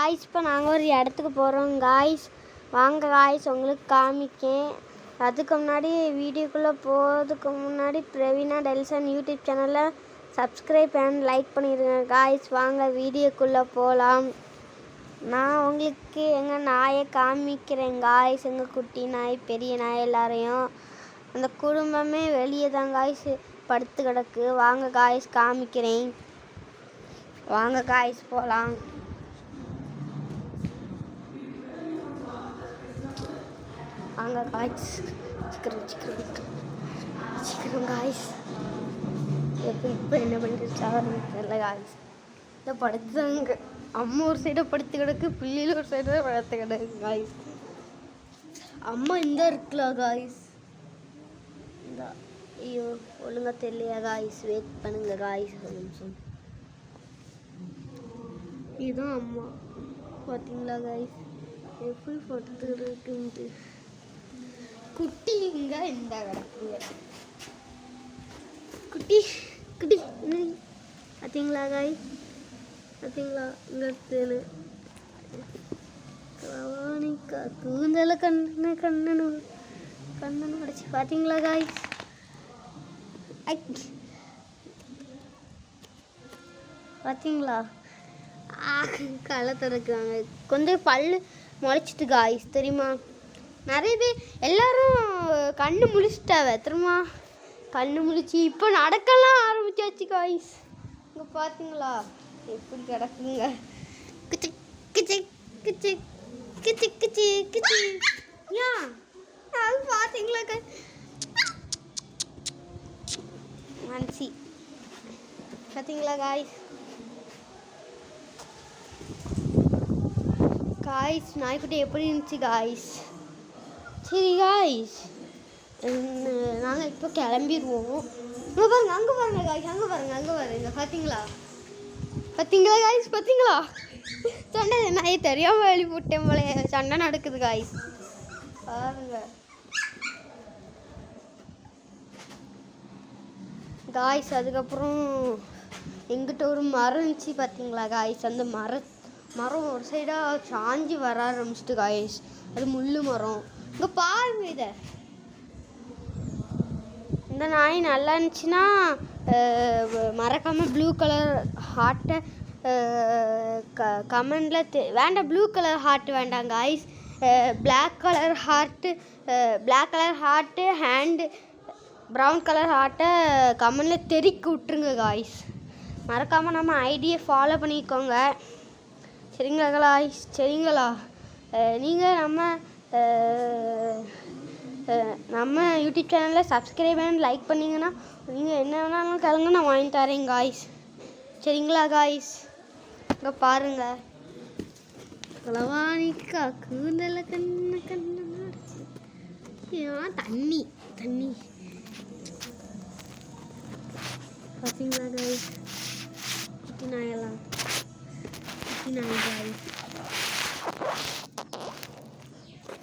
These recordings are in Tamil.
காய்ஸ் இப்போ நாங்கள் ஒரு இடத்துக்கு போகிறோம் காய்ஸ். வாங்க காய்ஸ் உங்களுக்கு காமிக்கேன். அதுக்கு முன்னாடி வீடியோக்குள்ளே போகிறதுக்கு முன்னாடி பிரவீனா டெல்சன் யூடியூப் சேனலில் சப்ஸ்கிரைப் அண்ட் லைக் பண்ணிடுங்க காய்ஸ். வாங்க வீடியோக்குள்ளே போகலாம். நான் உங்களுக்கு எங்கள் நாயை காமிக்கிறேன் காய்ஸ். எங்கள் குட்டி நாய் பெரிய நாய் எல்லாரையும். அந்த குடும்பமே வெளியே தான் காய்ஸ் படுத்து கிடக்கு. வாங்க காய்ஸ் காமிக்கிறேன். வாங்க காய்ஸ் போகலாம். வாங்க காய்ஸ் சீக்கிரம் காய்ஸ். இப்போ என்ன பண்ணிட்டு தெரியல காய்ஸ். இந்த படுத்துதாங்க அம்மா ஒரு சைடாக படுத்து கிடக்கு, பிள்ளையில் ஒரு சைடாக படுத்து கிடக்கு காய்ஸ். அம்மா இந்த இருக்குல்ல காய்ஸ். இந்த ஐயோ ஒழுங்காக தெரியலையா காய்ஸ், வெயிட் பண்ணுங்க காய்ஸ் ஒரு நிமிஷம். இதுதான் அம்மா பார்த்தீங்களா காய்ஸ் எப்படி படுத்து இருக்குன்ட்டு. குட்டி இங்கே இந்த கிடக்குங்க குட்டி குட்டி பார்த்தீங்களா காய்ஸ், பார்த்தீங்களா இங்கே எடுத்துன்னு கூந்தல கண்ணனு அடிச்சு பார்த்தீங்களா காய்ஸ். பார்த்தீங்களா களை திறக்குறாங்க. கொஞ்சம் பல்லு முளைச்சிட்டு காய்ஸ் தெரியுமா. நிறைய பேர் எல்லாரும் கண்ணு முழிச்சிட்டாவ தெரியுமா. கண்ணு முழிச்சு இப்போ நடக்கலாம் ஆரம்பிச்சாச்சு காய்ஸ். இங்கே பார்த்தீங்களா எப்படி கிடக்குங்க. கிச்சு கிச்சு கிச்சு கிச்சு கிச்சு கிச்சு ஏன் அது பார்த்தீங்களா மனசி பார்த்தீங்களா காய்ஸ். காய்ஸ் நாய்க்குட்டி எப்படி இருந்துச்சு காய்ஸ். சரி காய்ஸ் நாங்கள் இப்போ கிளம்பிடுவோம். அங்கே பாருங்க காய்ஸ், அங்கே பாருங்க பார்த்தீங்களா காய்ஸ். பார்த்தீங்களா சண்டை நான் தெரியாமல் வெளி போட்டேன் போல சண்டை நடக்குது காய்ஸ். பாருங்க காய்ஸ். அதுக்கப்புறம் எங்கிட்ட ஒரு மரம் இருந்துச்சு பார்த்தீங்களா காய்ஸ். அந்த மரம் ஒரு சைடாக சாஞ்சி வர ஆரம்பிச்சிட்டு காய்ஸ். அது முள் மரம். இங்கே பாருங்க இதை. இந்த நாய் நல்லா இருந்துச்சுன்னா மறக்காமல் ப்ளூ கலர் ஹார்ட்டை கமெண்டில் வேண்டாம். ப்ளூ கலர் ஹார்ட் வேண்டாம் guys. Black colour heart and brown colour ஹார்ட்டை கமெண்டில் தெறிக்க விட்ருங்க காய்ஸ். மறக்காமல் நம்ம ஐடியை ஃபாலோ பண்ணிக்கோங்க சரிங்களா காய்ஸ். சரிங்களா நீங்கள் நம்ம யூடியூப் சேனலில் சப்ஸ்கிரைப் பண்ணி லைக் பண்ணிங்கன்னா நீங்கள் என்ன வேணாலும் கேளுங்க, நான் வாங்கி தரேன் காய்ஸ். சரிங்களா காய்ஸ். இங்கே பாருங்கள் களவாணிக்கா கூந்தல கண்ணு தண்ணி பார்த்தீங்களா காய்ஸ். குட்டி நாயெல்லாம்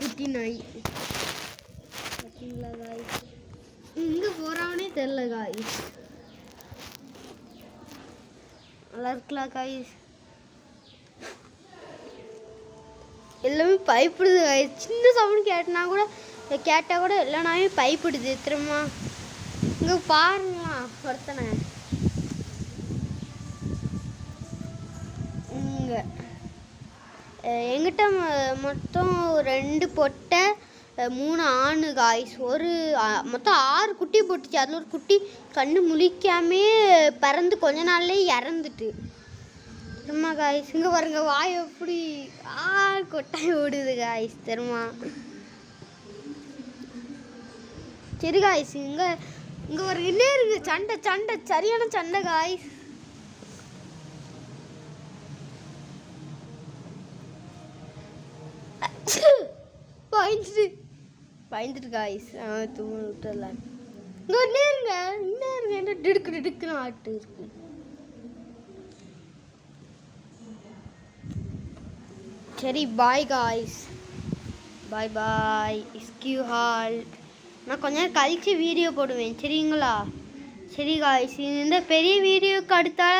குட்டி நாய் பார்த்தீங்களா காய்ஸ். எங்கே போகிறானே தெரில காய்ஸ். நல்லா இருக்கலாம் காய்ஸ். எல்லாமே பயப்படுது காய்ஸ். சின்ன சவுண்ட் கேட்டால் கூட எல்லா நாயும் பயப்படுது திரும்ப. இங்கே பாருங்களா ஒருத்தனை இங்கே எங்கிட்ட மொத்தம் 2 பொட்டை 3 ஆணு காய்ஸ். மொத்தம் 6 குட்டி போட்டுச்சு. அதில் ஒரு குட்டி கண்ணு முழிக்காமே பறந்து கொஞ்ச நாள்லேயே இறந்துட்டு தெரியுமா காய்ஸ். இங்கே பாருங்க வாய் எப்படி கொட்டாய் ஓடுது காய்ஸ் தெரியுமா. சரி காய்ஸ் இங்கே ஒரு என்ன இருக்குது சண்டை சரியான சண்டை காய்ஸ். பயந்துட்டு காய்ஸ் தூங்க விட்டுலாம். இங்கே இருங்க என்ன டிடுக்குன்னு ஆட்டு இருக்கு. சரி பாய் காய்ஸ், பாய் இஸ்கியூ ஹால். நான் கொஞ்ச நேரம் கழிச்சு வீடியோ போடுவேன் சரிங்களா. சரி காய்ஸ் இந்த பெரிய வீடியோக்கு அடுத்தால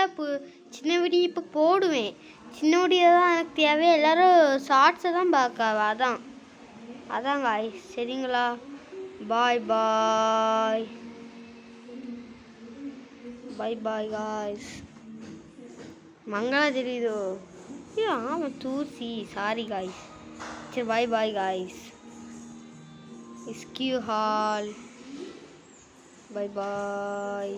சின்ன வீடியோ இப்போ போடுவேன். சின்ன வீடியோ தான் எனக்கு தேவை. எல்லோரும் ஷார்ட்ஸை தான் பார்க்காவ. அதான் காய்ஸ். சரிங்களா? பாய் பாய். பாய் பாய் காய்ஸ். மங்களா தெரியுதோ? ஆமாம் தூசி. Sorry guys. சரி பாய் பாய் காய்ஸ். இஸ்கியூ ஹால். பாய் பாய்.